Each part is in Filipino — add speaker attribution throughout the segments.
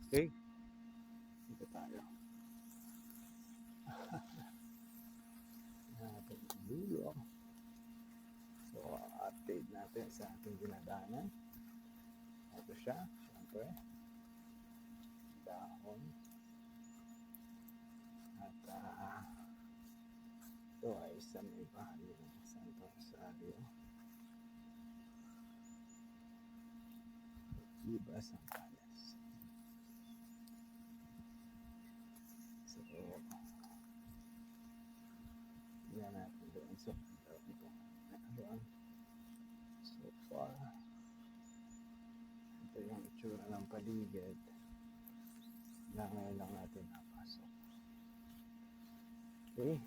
Speaker 1: Okay, dito tayo. Natin ang dulo. So, update natin sa ating dinadaanan. Ito siya, syempre. Dahon. At ito ay sa may bahagi ng Santo Rosario. Iba sa Palas. So, yan natin doon sa ito. So far, ito yung itsura ng paligid na ngayon lang natin napasok. Okay.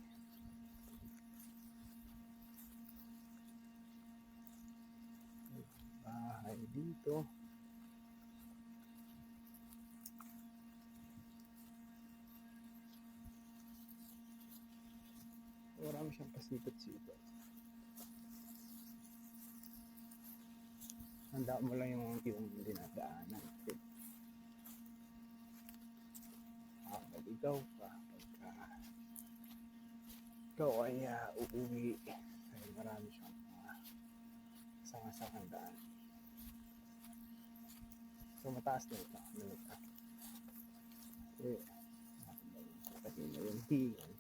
Speaker 1: Bahay dito. Marami siyang pasipat-sipat. Handa mo lang yung dinadaanan. Okay. Ikaw pa pagka ikaw ay uuwi ay marami siyang sangasang daan. So mataas na ito. Okay. Pati na yung hiyan.